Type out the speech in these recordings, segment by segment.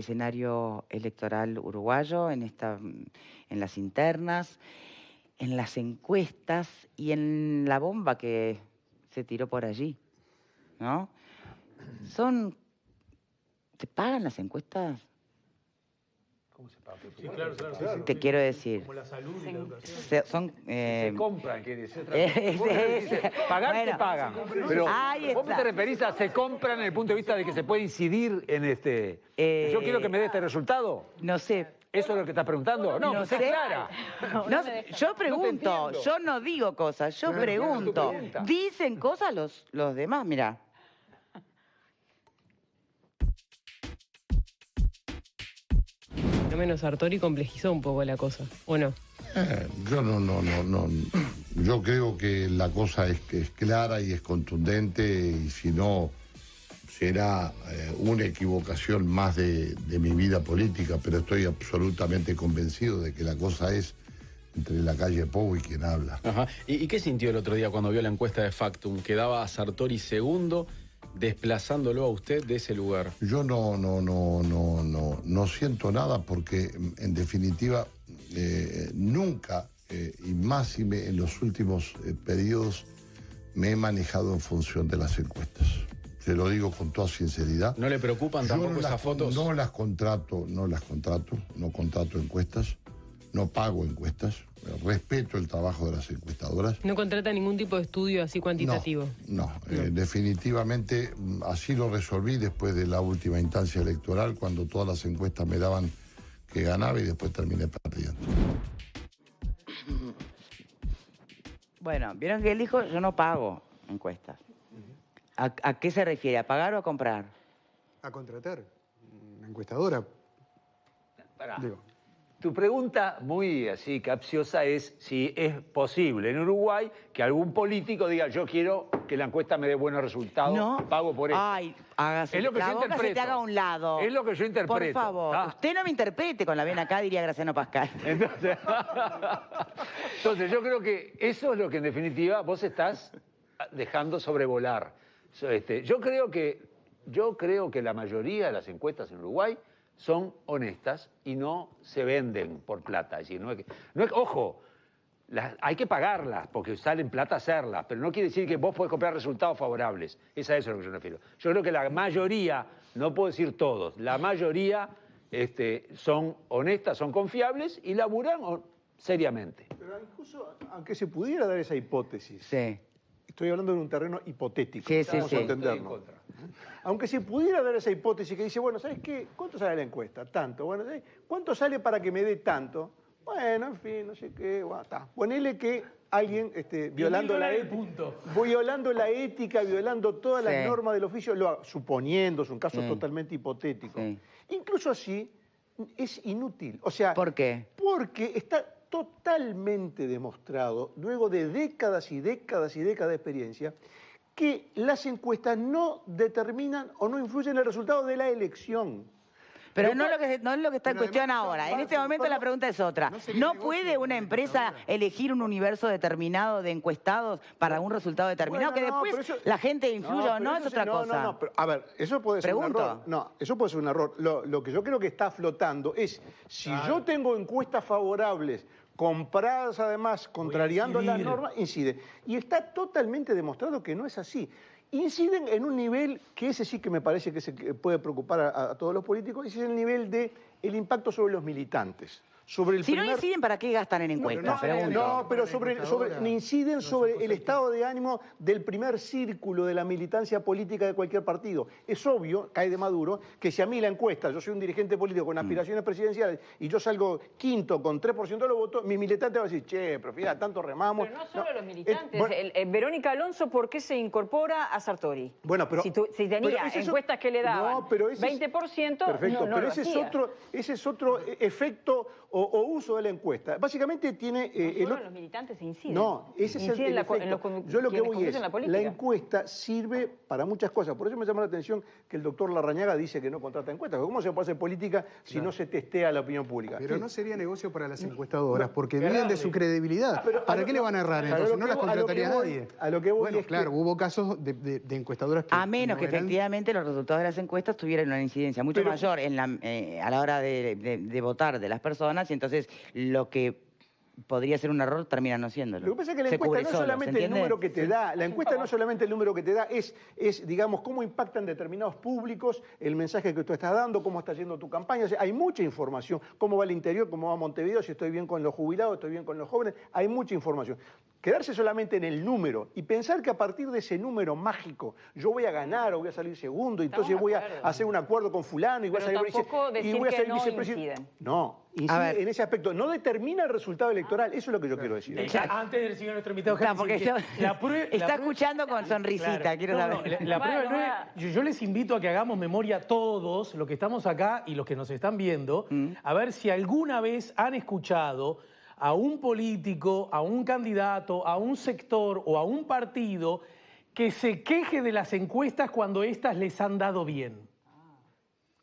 escenario electoral uruguayo, en las internas, en las encuestas y en la bomba que se tiró por allí, ¿no? ¿Te pagan las encuestas? ¿Cómo se paga? Sí, claro. Te quiero decir. Como la salud y la educación. Se compran, quiere decir. Pagar Bueno, se pagan. Pero ahí ¿vos está. te referís a se compran en el punto de vista de que se puede incidir en este? Yo quiero que me dé este resultado. No sé. ¿Eso es lo que estás preguntando? No, No sé sé. clara. No, yo pregunto, entiendo. yo no digo cosas, yo pregunto. pregunta. Dicen cosas los demás, mirá. Al menos Sartori complejizó un poco la cosa, ¿o no? Yo no. Yo creo que la cosa es clara y es contundente, y si no, será una equivocación más de mi vida política, pero estoy absolutamente convencido de que la cosa es entre la calle Pou y quien habla. Ajá. ¿Y qué sintió el otro día cuando vio la encuesta de Factum? Que daba a Sartori segundo, desplazándolo a usted de ese lugar. Yo no siento nada porque, en definitiva, nunca, y más en los últimos periodos, me he manejado en función de las encuestas. Se lo digo con toda sinceridad. ¿No le preocupan tampoco esas fotos? No contrato encuestas, no pago encuestas, respeto el trabajo de las encuestadoras. ¿No contrata ningún tipo de estudio así cuantitativo? No. Definitivamente así lo resolví después de la última instancia electoral, cuando todas las encuestas me daban que ganaba y después terminé perdiendo. Bueno, vieron que él dijo, yo no pago encuestas. ¿A qué se refiere? ¿A pagar o a comprar? A contratar una encuestadora. Pará. Digo. Tu pregunta muy así capciosa es si es posible en Uruguay que algún político diga yo quiero que la encuesta me dé buenos resultados, No. pago por esto. Ay, hágase. Es lo que la yo boca interpreto. se te haga a un lado. Es lo que yo interpreto. Por favor, Ah. usted no me interprete con la vena acá, diría Graciano Pascal. Entonces yo creo que eso es lo que en definitiva vos estás dejando sobrevolar. Yo creo que la mayoría de las encuestas en Uruguay son honestas y no se venden por plata. Es decir, ojo, hay que pagarlas porque salen plata hacerlas, pero no quiere decir que vos podés comprar resultados favorables. Es a eso a lo que yo me refiero. Yo creo que la mayoría, no puedo decir todos, la mayoría son honestas, son confiables y laburan seriamente. Pero incluso, aunque se pudiera dar esa hipótesis, Sí. estoy hablando de un terreno hipotético, Sí, vamos a entendernos. Estoy en contra. Aunque se pudiera dar esa hipótesis que dice, bueno, ¿sabes qué? ¿Cuánto sale la encuesta? Tanto. Bueno, ¿sabes? ¿Cuánto sale para que me dé tanto? Bueno, en fin, no sé qué, bueno, está. Ponele que alguien violando la ética, violando todas las normas del oficio, suponiendo, es un caso totalmente hipotético. Sí. Incluso así, es inútil. O sea, ¿Por qué? Porque está totalmente demostrado, luego de décadas y décadas y décadas de experiencia, que las encuestas no determinan o no influyen en el resultado de la elección. Pero no es lo que está en Pero cuestión además ahora. son En este falsos, momento perdón. la pregunta es otra. No sería ¿No negocio puede con una la empresa encuestadora. elegir un universo determinado de encuestados para un resultado determinado? Bueno, que no, después pero eso- la gente influya o pero no es eso otra sí, cosa. No, pero, a ver, eso puede ser Pregunto. un error. No, eso puede ser un error. Lo que yo creo que está flotando es, si yo tengo encuestas favorables, compradas además, contrariando las normas, incide. Y está totalmente demostrado que no es así. Inciden en un nivel que ese sí que me parece que puede preocupar a todos los políticos, ese es el nivel del impacto sobre los militantes. Sobre el Si no primer... inciden, ¿para qué gastan en encuestas? No, pero inciden sobre el estado de ánimo del primer círculo de la militancia política de cualquier partido. Es obvio, cae de Maduro, que si a mí la encuesta, yo soy un dirigente político con aspiraciones presidenciales y yo salgo quinto con 3% de los votos, mis militantes van a decir, che, pero fíjate, tanto remamos. Pero no solo los militantes. bueno, Verónica Alonso, ¿por qué se incorpora a Sartori? Bueno, pero... Si tenía pero ese es encuestas que le daban no, pero ese es- 20%, perfecto, no pero lo ese hacía. es otro efecto o uso de la encuesta. Básicamente tiene... Solo los militantes inciden. No, ese es el Inciden efecto. en los Yo lo que quienes voy es, conducen la política. la encuesta sirve para muchas cosas. Por eso me llama la atención que el doctor Larrañaga dice que no contrata encuestas. ¿Cómo se puede hacer política si no se testea la opinión pública? Pero no sería negocio para las encuestadoras, porque Qué viven de raro. su credibilidad. ¿Para qué le van a errar? Entonces no las contrataría nadie. A lo que voy Bueno, es claro, que... hubo casos de encuestadoras que... A menos no que eran- efectivamente los resultados de las encuestas tuvieran una incidencia mucho Pero- mayor en a la hora de votar de las personas, y entonces lo que podría ser un error termina no siéndolo. Lo que pasa es que la Se encuesta cubre no es solo, ¿se solamente el entiende? número que te da, la encuesta no es solamente el número que te da, es, digamos, cómo impactan determinados públicos, el mensaje que tú estás dando, cómo está yendo tu campaña. O sea, hay mucha información, cómo va el interior, cómo va Montevideo, si estoy bien con los jubilados, estoy bien con los jóvenes, hay mucha información. Quedarse solamente en el número y pensar que a partir de ese número mágico yo voy a ganar o voy a salir segundo, y entonces Estamos de voy a acuerdo. hacer un acuerdo con fulano y voy a Pero salir tampoco decir voy a que ser no vicepresidente. inciden. No, A incide ver. en ese aspecto. No determina el resultado electoral, eso es lo que yo quiero decir. Antes de recibir a nuestro invitado, Claro, déjame porque decir que está escuchando con sonrisita, Claro. quiero No, saber. no, la prueba Bueno, no es- yo les invito a que hagamos memoria todos, los que estamos acá y los que nos están viendo, a ver si alguna vez han escuchado a un político, a un candidato, a un sector o a un partido que se queje de las encuestas cuando éstas les han dado bien.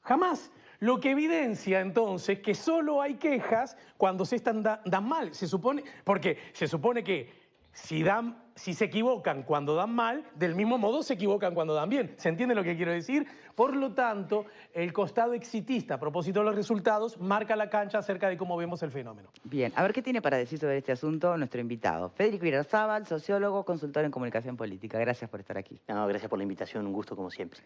Jamás. Lo que evidencia entonces que solo hay quejas cuando se dan mal. Se supone, porque se supone que si se equivocan cuando dan mal, del mismo modo se equivocan cuando dan bien. ¿Se entiende lo que quiero decir? Por lo tanto, el costado exitista, a propósito de los resultados, marca la cancha acerca de cómo vemos el fenómeno. Bien, a ver qué tiene para decir sobre este asunto nuestro invitado. Federico Irarzábal, sociólogo, consultor en comunicación política. Gracias por estar aquí. No, gracias por la invitación, un gusto como siempre.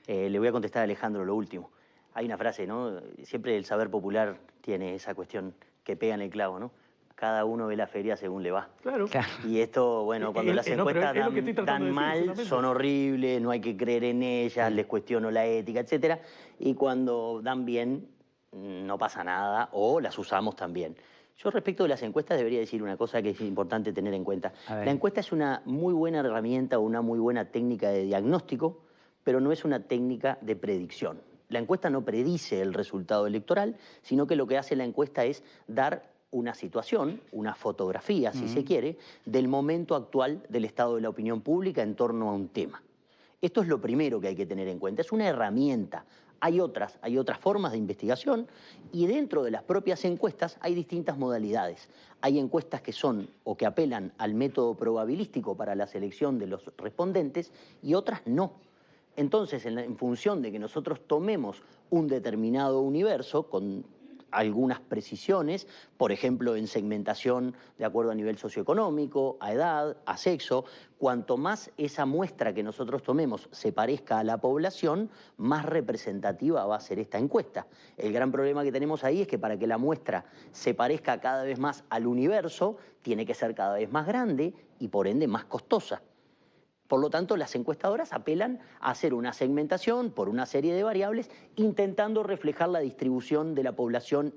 Le voy a contestar a Alejandro lo último. Hay una frase, ¿no? Siempre el saber popular tiene esa cuestión que pega en el clavo, ¿no? Cada uno ve la feria según le va. Claro. Y esto, bueno, cuando las No, pero encuestas es lo que estoy tratando dan de decir, mal, justamente. son horribles, no hay que creer en ellas, les cuestiono la ética, etcétera. Y cuando dan bien, no pasa nada, o las usamos también. Yo respecto de las encuestas debería decir una cosa que es importante tener en cuenta. A ver. La encuesta es una muy buena herramienta o una muy buena técnica de diagnóstico, pero no es una técnica de predicción. La encuesta no predice el resultado electoral, sino que lo que hace la encuesta es dar una situación, una fotografía, si se quiere, del momento actual del estado de la opinión pública en torno a un tema. Esto es lo primero que hay que tener en cuenta. Es una herramienta. Hay otras formas de investigación y dentro de las propias encuestas hay distintas modalidades. Hay encuestas que son o que apelan al método probabilístico para la selección de los respondentes y otras no. Entonces, en función de que nosotros tomemos un determinado universo con algunas precisiones, por ejemplo, en segmentación de acuerdo a nivel socioeconómico, a edad, a sexo, cuanto más esa muestra que nosotros tomemos se parezca a la población, más representativa va a ser esta encuesta. El gran problema que tenemos ahí es que para que la muestra se parezca cada vez más al universo, tiene que ser cada vez más grande y por ende más costosa. Por lo tanto, las encuestadoras apelan a hacer una segmentación por una serie de variables, intentando reflejar la distribución de la población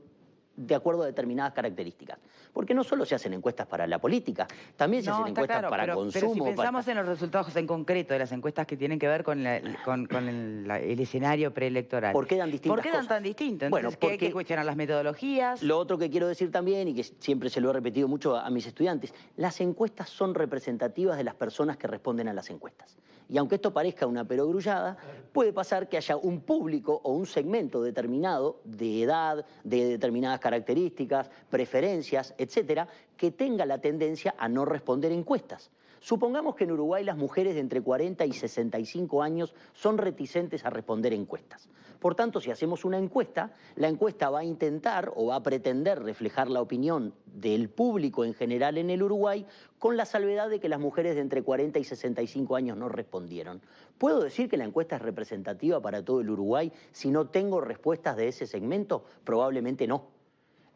de acuerdo a determinadas características. Porque no solo se hacen encuestas para la política, también se hacen está encuestas claro, para pero consumo. si pensamos en los resultados en concreto de las encuestas que tienen que ver con el escenario preelectoral. ¿Por qué dan distintas ¿Por qué dan cosas? tan distinto? Bueno, Entonces, ¿qué hay que porque- cuestionar las metodologías? Lo otro que quiero decir también, y que siempre se lo he repetido mucho a mis estudiantes, las encuestas son representativas de las personas que responden a las encuestas. Y aunque esto parezca una perogrullada, puede pasar que haya un público o un segmento determinado de edad, de determinadas características, preferencias, etcétera, que tenga la tendencia a no responder encuestas. Supongamos que en Uruguay las mujeres de entre 40 y 65 años son reticentes a responder encuestas. Por tanto, si hacemos una encuesta, la encuesta va a intentar o va a pretender reflejar la opinión del público en general en el Uruguay, con la salvedad de que las mujeres de entre 40 y 65 años no respondieron. ¿Puedo decir que la encuesta es representativa para todo el Uruguay si no tengo respuestas de ese segmento? Probablemente no.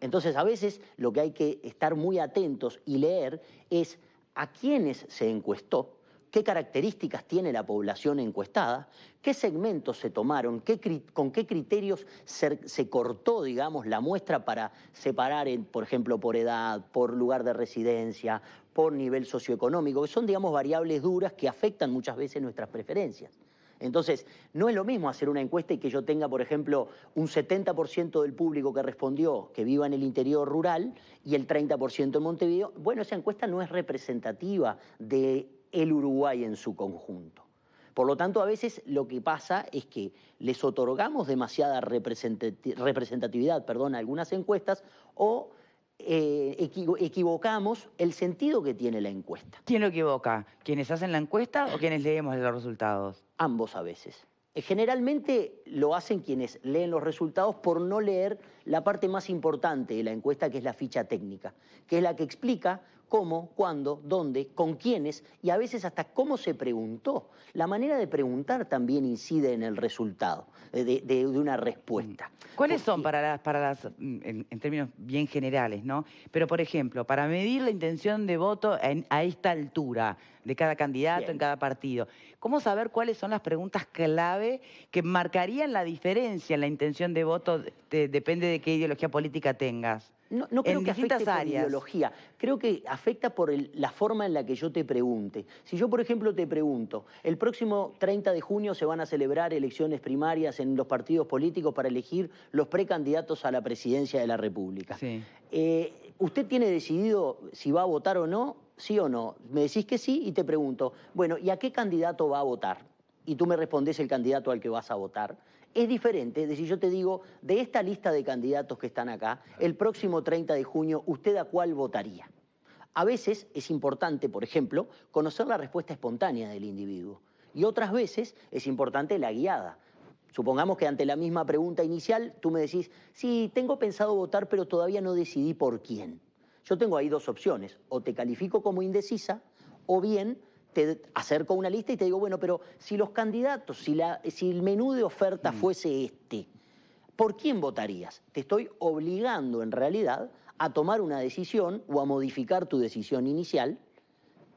Entonces, a veces lo que hay que estar muy atentos y leer es a quiénes se encuestó, qué características tiene la población encuestada, qué segmentos se tomaron, con qué criterios se cortó, digamos, la muestra para separar, por ejemplo, por edad, por lugar de residencia, por nivel socioeconómico, que son, digamos, variables duras que afectan muchas veces nuestras preferencias. Entonces, no es lo mismo hacer una encuesta y que yo tenga, por ejemplo, un 70% del público que respondió que viva en el interior rural y el 30% en Montevideo. Bueno, esa encuesta no es representativa del Uruguay en su conjunto. Por lo tanto, a veces lo que pasa es que les otorgamos demasiada representatividad, a algunas encuestas o equivocamos el sentido que tiene la encuesta. ¿Quién lo equivoca? ¿Quienes hacen la encuesta o quienes leemos los resultados? Ambos a veces. Generalmente lo hacen quienes leen los resultados por no leer la parte más importante de la encuesta, que es la ficha técnica, que es la que explica cómo, cuándo, dónde, con quiénes y a veces hasta cómo se preguntó. La manera de preguntar también incide en el resultado de una respuesta. ¿Cuáles son en términos bien generales, ¿no? Pero, por ejemplo, para medir la intención de voto a esta altura de cada candidato, Bien. en cada partido, ¿cómo saber cuáles son las preguntas clave que marcarían la diferencia en la intención de voto? Depende de qué ideología política tengas. No creo en que afecte distintas por áreas. ideología, creo que afecta por la forma en la que yo te pregunte. Si yo, por ejemplo, te pregunto, el próximo 30 de junio se van a celebrar elecciones primarias en los partidos políticos para elegir los precandidatos a la presidencia de la República. Sí. ¿Usted tiene decidido si va a votar o no? ¿Sí o no? Me decís que sí y te pregunto, bueno, ¿y a qué candidato va a votar? Y tú me respondés el candidato al que vas a votar. Es diferente de si yo te digo, de esta lista de candidatos que están acá, el próximo 30 de junio, ¿usted a cuál votaría? A veces es importante, por ejemplo, conocer la respuesta espontánea del individuo. Y otras veces es importante la guiada. Supongamos que ante la misma pregunta inicial, tú me decís, sí, tengo pensado votar, pero todavía no decidí por quién. Yo tengo ahí dos opciones, o te califico como indecisa, o bien te acerco a una lista y te digo, bueno, pero si los candidatos, si el menú de oferta fuese este, ¿por quién votarías? Te estoy obligando en realidad a tomar una decisión o a modificar tu decisión inicial.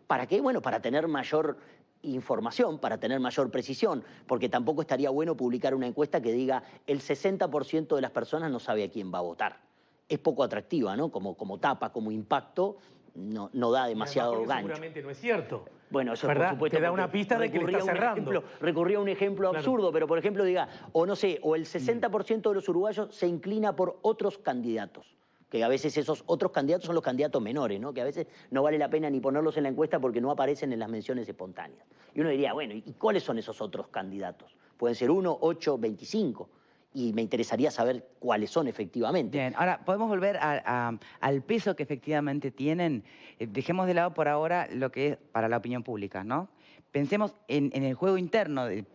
¿Para qué? Bueno, para tener mayor información, para tener mayor precisión, porque tampoco estaría bueno publicar una encuesta que diga el 60% de las personas no sabe a quién va a votar. Es poco atractiva, ¿no? Como tapa, como impacto, no da demasiado gancho. Seguramente no es cierto. Bueno, eso ¿verdad? por supuesto. Te da una pista de que le está cerrando. Recurría a un ejemplo absurdo, pero por ejemplo diga, o no sé, o el 60% de los uruguayos se inclina por otros candidatos. Que a veces esos otros candidatos son los candidatos menores, ¿no? Que a veces no vale la pena ni ponerlos en la encuesta porque no aparecen en las menciones espontáneas. Y uno diría, bueno, ¿y cuáles son esos otros candidatos? Pueden ser 1, 8, 25. Y me interesaría saber cuáles son efectivamente. Bien, ahora podemos volver al peso que efectivamente tienen. Dejemos de lado por ahora lo que es para la opinión pública, ¿no? Pensemos en el juego interno de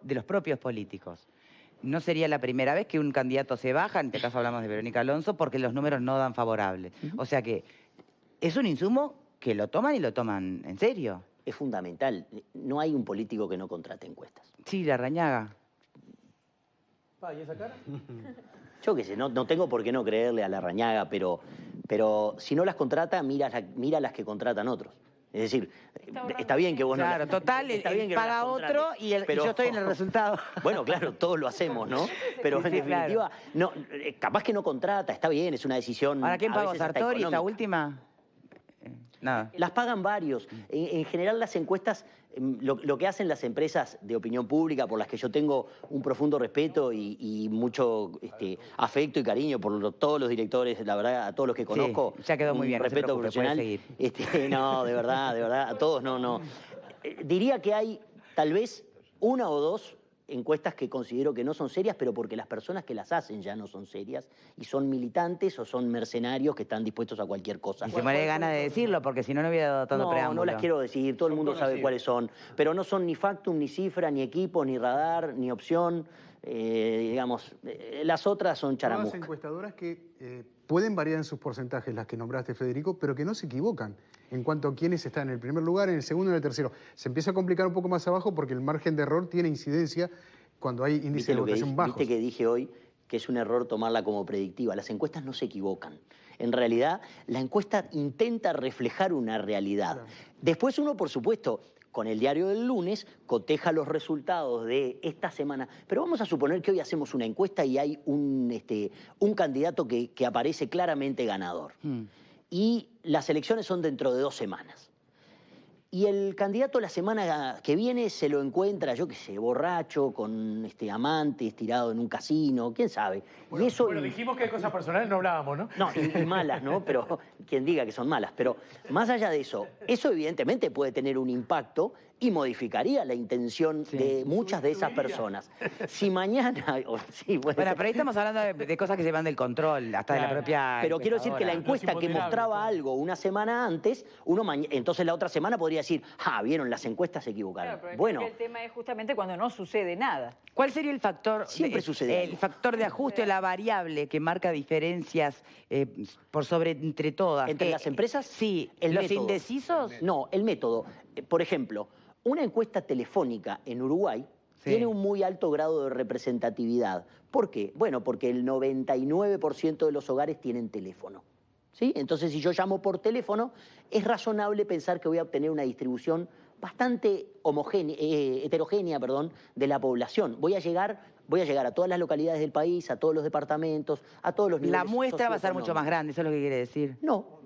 los propios políticos. No sería la primera vez que un candidato se baja, en este caso hablamos de Verónica Alonso, porque los números no dan favorables. O sea que es un insumo que lo toman y lo toman en serio. Es fundamental. No hay un político que no contrate encuestas. Sí, Larrañaga. ¿Y esa cara? Yo qué sé, no tengo por qué no creerle a Larrañaga, pero si no las contrata, mira las que contratan otros. Es decir, está bien que vos no... Claro, total, él paga otro y yo estoy en el resultado. Bueno, claro, todos lo hacemos, ¿no? Pero en definitiva, no, capaz que no contrata, está bien, es una decisión... ¿Ahora quién pagó? ¿Sartori, esta última? Nada. Las pagan varios. En general las encuestas, lo que hacen las empresas de opinión pública, por las que yo tengo un profundo respeto y mucho afecto y cariño por todos los directores, la verdad, a todos los que conozco. Sí, ya quedó muy bien, respeto no se preocupe, profesional. puede seguir. No, de verdad, a todos no. Diría que hay tal vez una o dos encuestas que considero que no son serias, pero porque las personas que las hacen ya no son serias y son militantes o son mercenarios que están dispuestos a cualquier cosa. Y se me da ganas de decirlo, porque si no, no hubiera dado tanto preámbulo. No las quiero decir, todo el mundo sabe cuáles son, pero no son ni Factum, ni Cifra, ni Equipo, ni Radar, ni Opción. Digamos, las otras son charamusca. Todas encuestadoras que pueden variar en sus porcentajes, las que nombraste, Federico, pero que no se equivocan en cuanto a quiénes están en el primer lugar, en el segundo y en el tercero. Se empieza a complicar un poco más abajo porque el margen de error tiene incidencia cuando hay índices de votación bajos. Viste que dije hoy que es un error tomarla como predictiva. Las encuestas no se equivocan. En realidad, la encuesta intenta reflejar una realidad. Claro. Después uno, por supuesto, con el diario del lunes, coteja los resultados de esta semana. Pero vamos a suponer que hoy hacemos una encuesta y hay un candidato que aparece claramente ganador. Y las elecciones son dentro de 2 semanas. Y el candidato la semana que viene se lo encuentra, yo qué sé, borracho, con amantes, tirado en un casino, quién sabe. Bueno, y eso, bueno, dijimos que de cosas personales no hablábamos, ¿no? No, y malas, ¿no? Pero quien diga que son malas. Pero más allá de eso, eso evidentemente puede tener un impacto y modificaría la intención de muchas de esas personas. Si mañana... sí, Bueno, pero ahí estamos hablando de cosas que se van del control, hasta de la propia... Pero quiero decir que la encuesta que mostraba algo una semana antes, entonces la otra semana podría decir, vieron, las encuestas se equivocaron. Claro, pero bueno, creo que el tema es justamente cuando no sucede nada. ¿Cuál sería el factor? Siempre sucede el algo. factor de ajuste o la variable que marca diferencias por sobre entre todas. ¿Entre las empresas? Sí. El ¿Los método. indecisos? No, el método. Por ejemplo, una encuesta telefónica en Uruguay tiene un muy alto grado de representatividad. ¿Por qué? Bueno, porque el 99% de los hogares tienen teléfono. ¿Sí? Entonces, si yo llamo por teléfono, es razonable pensar que voy a obtener una distribución bastante heterogénea, de la población. Voy a llegar a todas las localidades del país, a todos los departamentos, a todos los niveles. La muestra va a ser mucho más grande, eso es lo que quiere decir. No.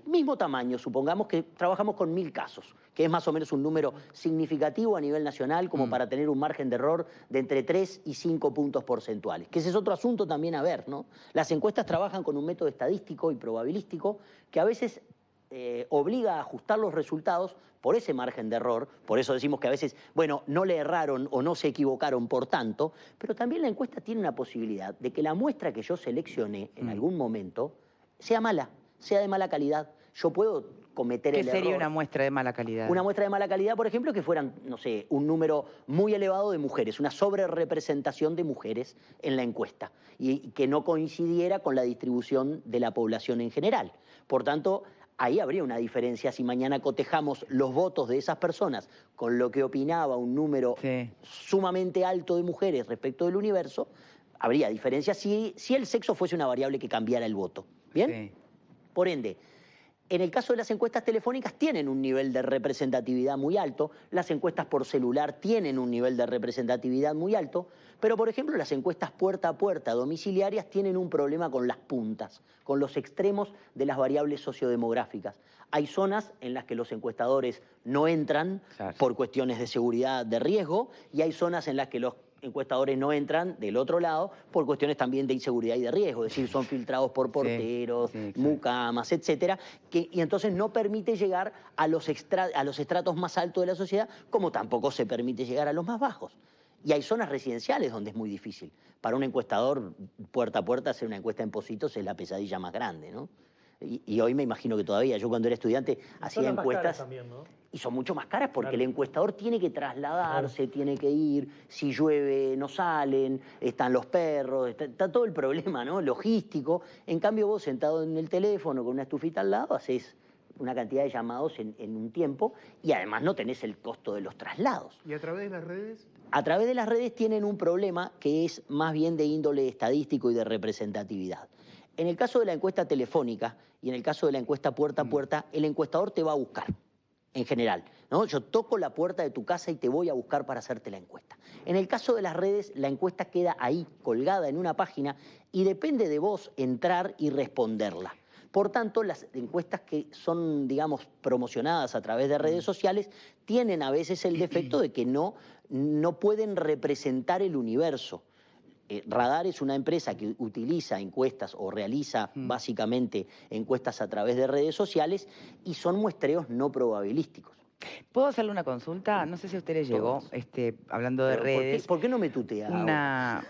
Mismo tamaño, supongamos que trabajamos con 1000 casos, que es más o menos un número significativo a nivel nacional como para tener un margen de error de entre 3 y 5 puntos porcentuales, que ese es otro asunto también a ver, ¿no? Las encuestas trabajan con un método estadístico y probabilístico que a veces obliga a ajustar los resultados por ese margen de error, por eso decimos que a veces, bueno, no le erraron o no se equivocaron por tanto, pero también la encuesta tiene una posibilidad de que la muestra que yo seleccioné en algún momento sea mala, sea de mala calidad. Yo puedo cometer el error. ¿Qué sería una muestra de mala calidad? Una muestra de mala calidad, por ejemplo, que fueran, no sé, un número muy elevado de mujeres, una sobrerepresentación de mujeres en la encuesta y que no coincidiera con la distribución de la población en general. Por tanto, ahí habría una diferencia si mañana cotejamos los votos de esas personas con lo que opinaba un número sumamente alto de mujeres respecto del universo, habría diferencia si el sexo fuese una variable que cambiara el voto. ¿Bien? Sí. Por ende, en el caso de las encuestas telefónicas tienen un nivel de representatividad muy alto, las encuestas por celular tienen un nivel de representatividad muy alto, pero por ejemplo las encuestas puerta a puerta domiciliarias tienen un problema con las puntas, con los extremos de las variables sociodemográficas. Hay zonas en las que los encuestadores no entran por cuestiones de seguridad, de riesgo, y hay zonas en las que los encuestadores no entran del otro lado por cuestiones también de inseguridad y de riesgo, es decir, son filtrados por porteros, mucamas, etcétera, y entonces no permite llegar a los estratos más altos de la sociedad, como tampoco se permite llegar a los más bajos. Y hay zonas residenciales donde es muy difícil. Para un encuestador, puerta a puerta, hacer una encuesta en Pocitos es la pesadilla más grande, ¿no? Y hoy me imagino que todavía, yo cuando era estudiante hacía encuestas también, ¿no? y son mucho más caras porque el encuestador tiene que trasladarse, tiene que ir, si llueve no salen, están los perros, está todo el problema, ¿no? Logístico. En cambio vos sentado en el teléfono con una estufita al lado haces una cantidad de llamados en un tiempo y además no tenés el costo de los traslados. ¿Y a través de las redes? A través de las redes tienen un problema que es más bien de índole estadístico y de representatividad. En el caso de la encuesta telefónica y en el caso de la encuesta puerta a puerta, el encuestador te va a buscar, en general, ¿no? Yo toco la puerta de tu casa y te voy a buscar para hacerte la encuesta. En el caso de las redes, la encuesta queda ahí, colgada en una página, y depende de vos entrar y responderla. Por tanto, las encuestas que son, digamos, promocionadas a través de redes sociales tienen a veces el defecto de que no pueden representar el universo. Radar es una empresa que utiliza encuestas o realiza básicamente encuestas a través de redes sociales y son muestreos no probabilísticos. ¿Puedo hacerle una consulta? No sé si a usted le llegó, hablando de redes. ¿Por qué no me tutea?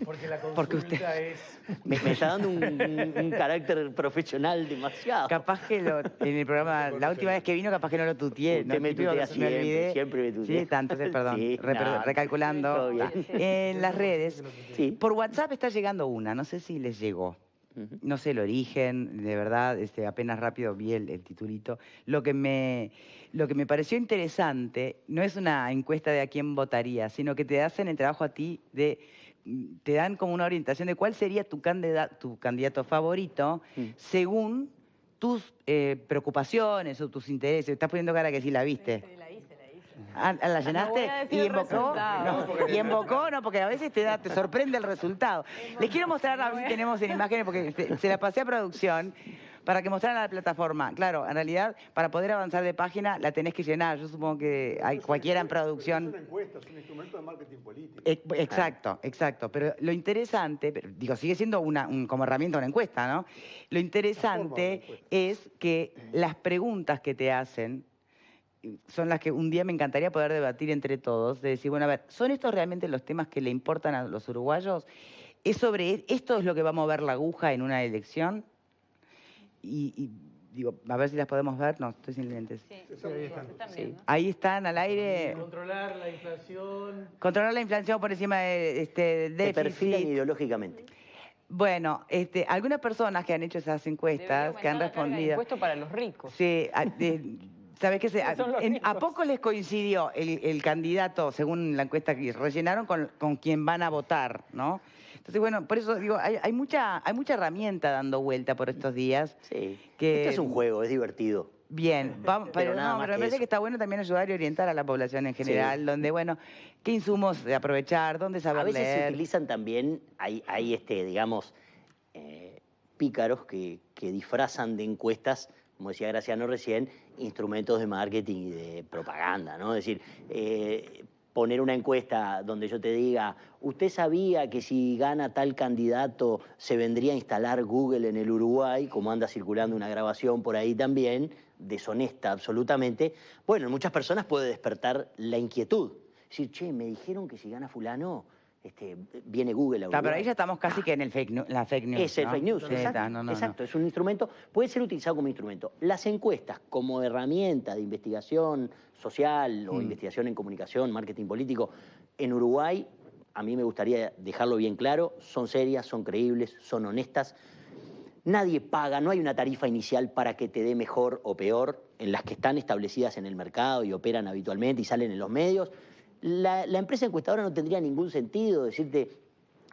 Porque la consulta es... Me está dando un carácter profesional demasiado. Capaz que en el programa, la última vez que vino, capaz que no lo tuteé. Usted me tutea siempre me tutea. Sí, entonces, perdón, recalculando. En las redes, por WhatsApp está llegando una, no sé si les llegó. No sé el origen, de verdad, apenas rápido vi el titulito. Lo que me pareció interesante no es una encuesta de a quién votaría, sino que te hacen el trabajo a ti te dan como una orientación de cuál sería tu candidato favorito según tus preocupaciones o tus intereses. Estás poniendo cara que sí la viste. ¿La llenaste? ¿Y invocó? No. ¿Y invocó? No, porque a veces te sorprende el resultado. Les quiero mostrar, a ver si tenemos en imágenes, porque se la pasé a producción, para que mostraran la plataforma. Claro, en realidad, para poder avanzar de página, la tenés que llenar. Yo supongo que hay cualquiera en producción... Es una encuesta, es un instrumento de marketing político. Exacto, exacto. Pero lo interesante, digo, sigue siendo como herramienta una encuesta, ¿no? Lo interesante es que las preguntas que te hacen son las que un día me encantaría poder debatir entre todos, de decir, bueno, a ver, ¿son estos realmente los temas que le importan a los uruguayos? ¿Es sobre esto es lo que va a mover la aguja en una elección? Y digo, a ver si las podemos ver. No, estoy sin lentes. Sí, ahí están. Sí. Ahí están al aire. Controlar la inflación. Controlar la inflación por encima de Se déficit. perfilan ideológicamente. Bueno, algunas personas que han hecho esas encuestas, que han respondido... Impuesto para los ricos. Sí, ¿sabes qué? Son los ¿A ricos. poco les coincidió el candidato, según la encuesta que rellenaron, con quien van a votar, ¿no? Entonces, bueno, por eso digo, hay mucha herramienta dando vuelta por estos días. Sí. Que, Esto es un juego, es divertido. Bien, vamos, pero nada no, más pero me que parece eso. que está bueno también ayudar y orientar a la población en general, donde, bueno, qué insumos de aprovechar, dónde saber A veces se leer. utilizan también, hay digamos, pícaros que disfrazan de encuestas, como decía Graciano recién, instrumentos de marketing y de propaganda, ¿no? Es decir, poner una encuesta donde yo te diga, ¿usted sabía que si gana tal candidato se vendría a instalar Google en el Uruguay? Como anda circulando una grabación por ahí también, deshonesta absolutamente. Bueno, en muchas personas puede despertar la inquietud. Decir, che, me dijeron que si gana fulano, viene Google a Uruguay. Pero ahí ya estamos casi que en la fake news. Es el ¿no? fake news, Sí, exacto. no. Exacto, es un instrumento, puede ser utilizado como instrumento. Las encuestas como herramienta de investigación social o investigación en comunicación, marketing político, en Uruguay, a mí me gustaría dejarlo bien claro, son serias, son creíbles, son honestas. Nadie paga, no hay una tarifa inicial para que te dé mejor o peor en las que están establecidas en el mercado y operan habitualmente y salen en los medios. La empresa encuestadora no tendría ningún sentido decirte,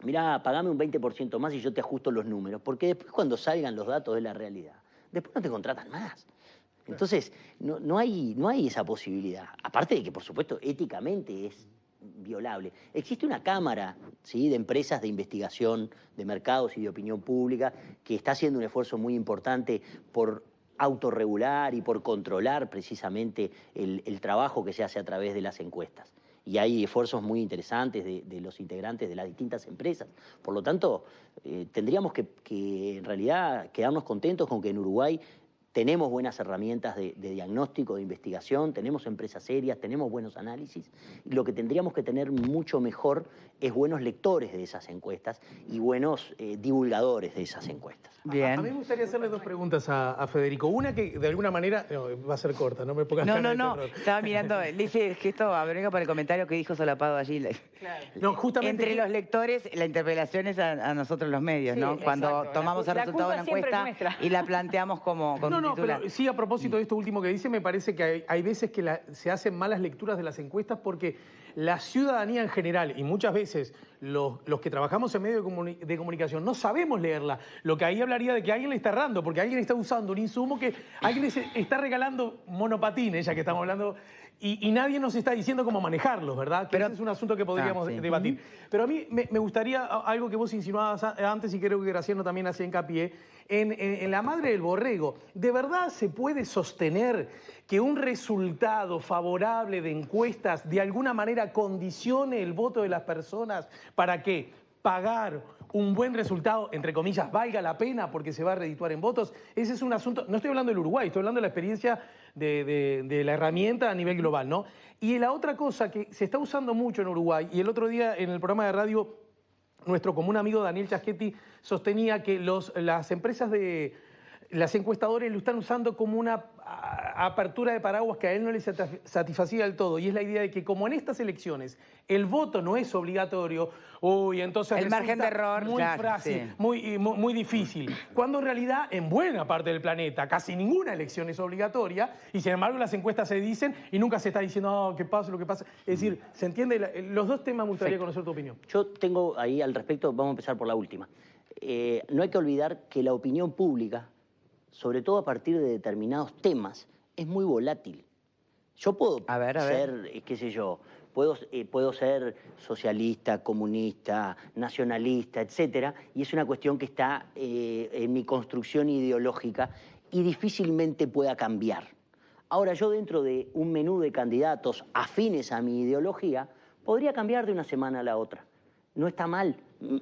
mirá, pagame un 20% más y yo te ajusto los números, porque después cuando salgan los datos de la realidad, después no te contratan más. Entonces, no hay esa posibilidad. Aparte de que, por supuesto, éticamente es violable. Existe una cámara, ¿sí?, de empresas de investigación, de mercados y de opinión pública que está haciendo un esfuerzo muy importante por autorregular y por controlar precisamente el trabajo que se hace a través de las encuestas. Y hay esfuerzos muy interesantes de los integrantes de las distintas empresas. Por lo tanto, tendríamos que en realidad quedarnos contentos con que en Uruguay tenemos buenas herramientas de diagnóstico, de investigación, tenemos empresas serias, tenemos buenos análisis. Y lo que tendríamos que tener mucho mejor es buenos lectores de esas encuestas y buenos divulgadores de esas encuestas. Bien. A mí me gustaría hacerle dos preguntas a Federico. Una que de alguna manera va a ser corta, no me pongas cara de terror. Estaba mirando, le hice gesto a Verónica por el comentario que dijo solapado allí. Claro. No, justamente Entre los lectores, la interpelación es a nosotros los medios, Sí, ¿no? Cuando exacto. tomamos el La resultado de la culpa siempre es encuesta nuestra. y la planteamos como con un titular. Pero sí, a propósito de esto último que dice, me parece que hay veces que se hacen malas lecturas de las encuestas porque la ciudadanía en general, y muchas veces los que trabajamos en medios de comunicación, no sabemos leerla. Lo que ahí hablaría de que alguien le está errando, porque alguien está usando un insumo que alguien les está regalando monopatines, ya que estamos hablando, y nadie nos está diciendo cómo manejarlos, ¿verdad? Que ese es un asunto que podríamos debatir. Pero a mí me gustaría algo que vos insinuabas antes, y creo que Graciano también hacía hincapié, en la madre del borrego. ¿De verdad se puede sostener que un resultado favorable de encuestas de alguna manera condicione el voto de las personas para que pagar un buen resultado, entre comillas, valga la pena porque se va a redituar en votos? Ese es un asunto, no estoy hablando del Uruguay, estoy hablando de la experiencia de la herramienta a nivel global, ¿no? Y la otra cosa que se está usando mucho en Uruguay, y el otro día en el programa de radio, nuestro común amigo Daniel Chaschetti sostenía que las empresas las encuestadoras lo están usando como una apertura de paraguas que a él no le satisfacía del todo. Y es la idea de que como en estas elecciones el voto no es obligatorio, entonces el margen de error muy frágil, muy difícil. Cuando en realidad en buena parte del planeta casi ninguna elección es obligatoria y sin embargo las encuestas se dicen y nunca se está diciendo qué pasa, lo que pasa. Es decir, ¿se entiende? Los dos temas me gustaría conocer tu opinión. Yo tengo ahí al respecto, vamos a empezar por la última. No hay que olvidar que la opinión pública, sobre todo a partir de determinados temas, es muy volátil. Yo puedo ser, qué sé yo, puedo ser socialista, comunista, nacionalista, etcétera, y es una cuestión que está en mi construcción ideológica y difícilmente pueda cambiar. Ahora, yo dentro de un menú de candidatos afines a mi ideología, podría cambiar de una semana a la otra. No está mal.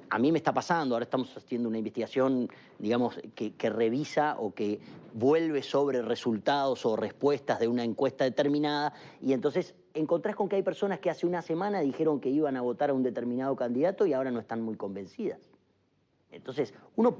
A mí me está pasando, ahora estamos haciendo una investigación, digamos, que revisa o que vuelve sobre resultados o respuestas de una encuesta determinada, y entonces encontrás con que hay personas que hace una semana dijeron que iban a votar a un determinado candidato y ahora no están muy convencidas. Entonces, uno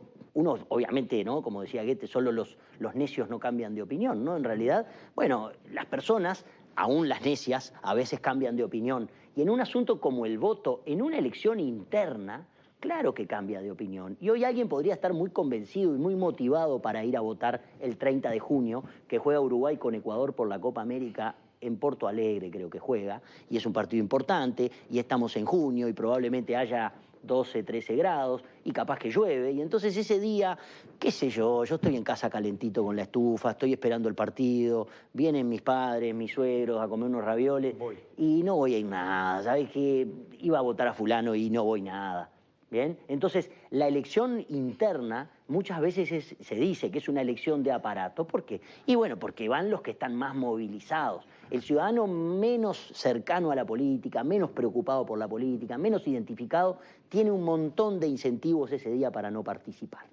obviamente, ¿no? Como decía Goethe, solo los necios no cambian de opinión, ¿no? En realidad, bueno, las personas, aún las necias, a veces cambian de opinión. Y en un asunto como el voto, en una elección interna, claro que cambia de opinión. Y hoy alguien podría estar muy convencido y muy motivado para ir a votar el 30 de junio, que juega Uruguay con Ecuador por la Copa América en Porto Alegre, creo que juega, y es un partido importante, y estamos en junio, y probablemente haya 12, 13 grados, y capaz que llueve, y entonces ese día, qué sé yo estoy en casa calentito con la estufa, estoy esperando el partido, vienen mis padres, mis suegros a comer unos ravioles, y no voy a ir nada, ¿sabes qué? Iba a votar a fulano y no voy nada. ¿Bien? Entonces, la elección interna muchas veces se dice que es una elección de aparato. ¿Por qué? Y bueno, porque van los que están más movilizados. El ciudadano menos cercano a la política, menos preocupado por la política, menos identificado, tiene un montón de incentivos ese día para no participar.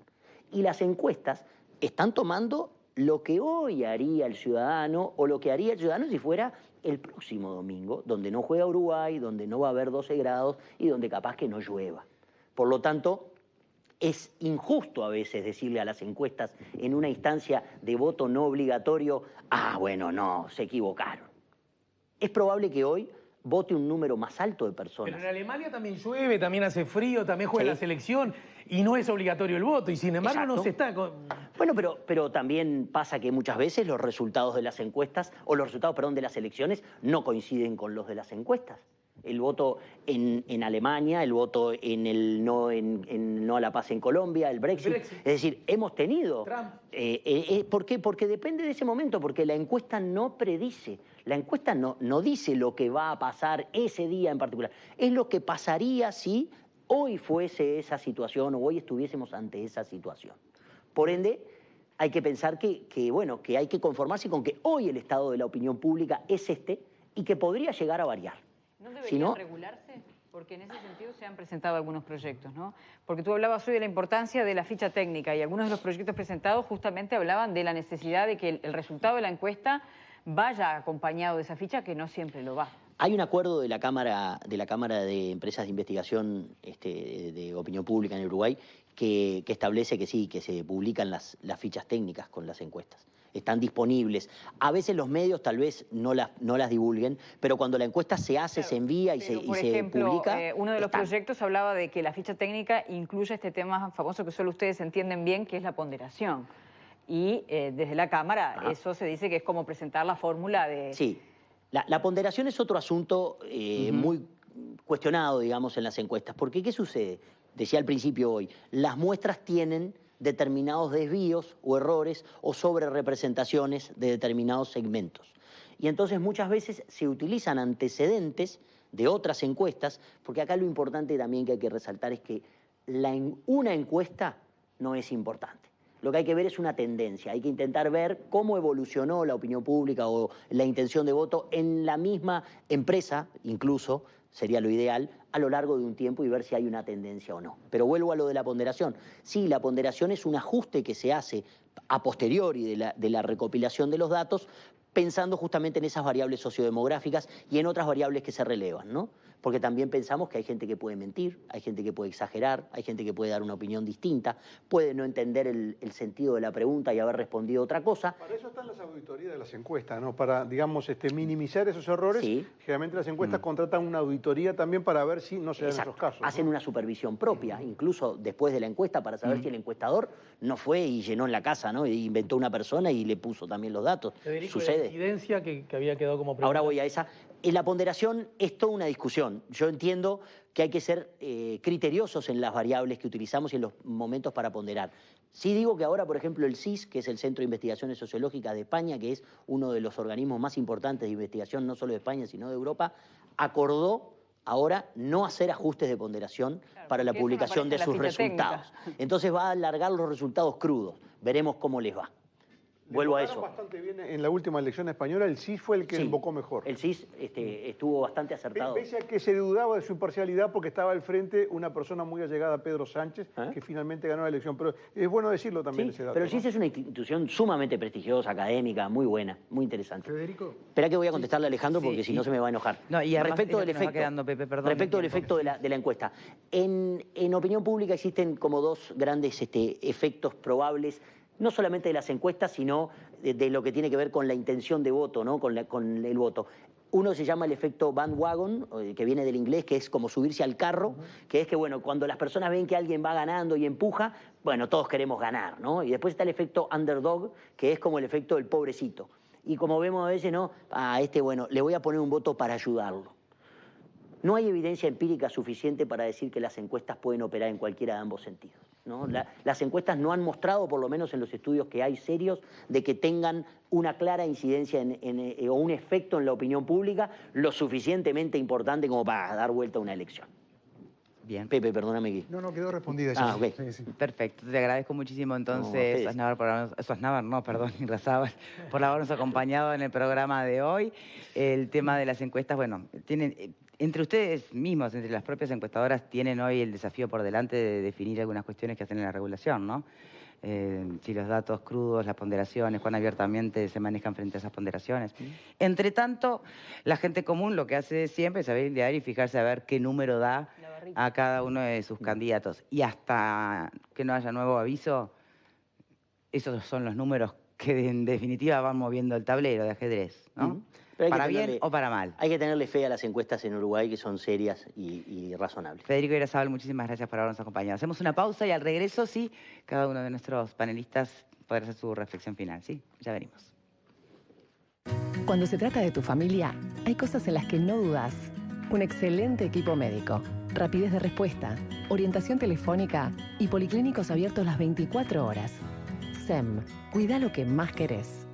Y las encuestas están tomando lo que hoy haría el ciudadano o lo que haría el ciudadano si fuera el próximo domingo, donde no juega Uruguay, donde no va a haber 12 grados y donde capaz que no llueva. Por lo tanto, es injusto a veces decirle a las encuestas en una instancia de voto no obligatorio, bueno, no, se equivocaron. Es probable que hoy vote un número más alto de personas. Pero en Alemania también llueve, también hace frío, también juega la selección y no es obligatorio el voto y sin embargo no se está... Bueno, pero también pasa que muchas veces los resultados de las encuestas, o los resultados, perdón, de las elecciones no coinciden con los de las encuestas. El voto en Alemania, el voto en el no a la paz en Colombia, el Brexit. Es decir, hemos tenido... ¿Por qué? Porque depende de ese momento, porque la encuesta no predice. La encuesta no dice lo que va a pasar ese día en particular. Es lo que pasaría si hoy fuese esa situación o hoy estuviésemos ante esa situación. Por ende, hay que pensar que hay que conformarse con que hoy el estado de la opinión pública es este y que podría llegar a variar. ¿No debería regularse? Porque en ese sentido se han presentado algunos proyectos, ¿no? Porque tú hablabas hoy de la importancia de la ficha técnica y algunos de los proyectos presentados justamente hablaban de la necesidad de que el resultado de la encuesta vaya acompañado de esa ficha, que no siempre lo va. Hay un acuerdo de la Cámara de Empresas de Investigación de Opinión Pública en Uruguay que establece que sí, que se publican las fichas técnicas con las encuestas. Están disponibles. A veces los medios tal vez no las divulguen, pero cuando la encuesta se hace, se envía y se publica. Uno de los proyectos hablaba de que la ficha técnica incluye este tema famoso que solo ustedes entienden bien, que es la ponderación. Y desde la Cámara eso se dice que es como presentar la fórmula de... Sí, la ponderación es otro asunto muy cuestionado, digamos, en las encuestas. Porque, ¿qué sucede? Decía al principio hoy, las muestras tienen determinados desvíos o errores o sobrerepresentaciones de determinados segmentos. Y entonces muchas veces se utilizan antecedentes de otras encuestas, porque acá lo importante también que hay que resaltar es que una encuesta no es importante. Lo que hay que ver es una tendencia, hay que intentar ver cómo evolucionó la opinión pública o la intención de voto en la misma empresa, incluso, sería lo ideal, a lo largo de un tiempo y ver si hay una tendencia o no. Pero vuelvo a lo de la ponderación. Sí, la ponderación es un ajuste que se hace a posteriori de la recopilación de los datos, pensando justamente en esas variables sociodemográficas y en otras variables que se relevan, ¿no? Porque también pensamos que hay gente que puede mentir, hay gente que puede exagerar, hay gente que puede dar una opinión distinta, puede no entender el sentido de la pregunta y haber respondido otra cosa. Para eso están las auditorías de las encuestas, ¿no? Para, digamos, minimizar esos errores. Sí. Generalmente las encuestas contratan una auditoría también para ver si no se dan esos casos. Hacen una supervisión propia, incluso después de la encuesta, para saber si el encuestador no fue y llenó en la casa, ¿no? Y inventó una persona y le puso también los datos. Federico, sucede. La incidencia que había quedado como pregunta. Ahora voy a esa. En la ponderación es toda una discusión. Yo entiendo que hay que ser criteriosos en las variables que utilizamos y en los momentos para ponderar. Sí digo que ahora, por ejemplo, el CIS, que es el Centro de Investigaciones Sociológicas de España, que es uno de los organismos más importantes de investigación, no solo de España, sino de Europa, acordó ahora no hacer ajustes de ponderación para la publicación de sus resultados. Entonces va a alargar los resultados crudos. Veremos cómo les va. Vuelvo a eso. Bastante bien en la última elección española, el CIS fue el que invocó mejor. El CIS estuvo bastante acertado. Pese a que se dudaba de su imparcialidad porque estaba al frente una persona muy allegada a Pedro Sánchez, que finalmente ganó la elección. Pero es bueno decirlo también ese dato. Pero el CIS es una institución sumamente prestigiosa, académica, muy buena, muy interesante. Federico. Espera que voy a contestarle a Alejandro porque si no se me va a enojar. No, y además respecto del nos va efecto, quedando, Pepe, perdón, respecto del efecto de la encuesta. En opinión pública existen como dos grandes efectos probables, no solamente de las encuestas, sino de lo que tiene que ver con la intención de voto, ¿no? Con el voto. Uno se llama el efecto bandwagon, que viene del inglés, que es como subirse al carro, que es que, bueno, cuando las personas ven que alguien va ganando y empuja, bueno, todos queremos ganar, ¿no? Y después está el efecto underdog, que es como el efecto del pobrecito. Y como vemos a veces, ¿no? Bueno, le voy a poner un voto para ayudarlo. No hay evidencia empírica suficiente para decir que las encuestas pueden operar en cualquiera de ambos sentidos, ¿no? Las encuestas no han mostrado, por lo menos en los estudios que hay serios, de que tengan una clara incidencia o un efecto en la opinión pública lo suficientemente importante como para dar vuelta a una elección. Bien. Pepe, perdóname aquí. No, quedó respondida ya. Ok. Sí. Perfecto, te agradezco muchísimo entonces, Irrazábal, por habernos acompañado en el programa de hoy. El tema de las encuestas, bueno, entre ustedes mismos, entre las propias encuestadoras, tienen hoy el desafío por delante de definir algunas cuestiones que hacen en la regulación, ¿no? Si los datos crudos, las ponderaciones, cuán abiertamente se manejan frente a esas ponderaciones. Entre tanto, la gente común lo que hace siempre es saber idear y fijarse a ver qué número da a cada uno de sus candidatos. Y hasta que no haya nuevo aviso, esos son los números que en definitiva van moviendo el tablero de ajedrez, ¿no? Para bien o para mal. Hay que tenerle fe a las encuestas en Uruguay, que son serias y razonables. Federico Irrazábal, muchísimas gracias por habernos acompañado. Hacemos una pausa y al regreso, sí, cada uno de nuestros panelistas podrá hacer su reflexión final, ¿sí? Ya venimos. Cuando se trata de tu familia, hay cosas en las que no dudas. Un excelente equipo médico, rapidez de respuesta, orientación telefónica y policlínicos abiertos las 24 horas. SEM, cuida lo que más querés.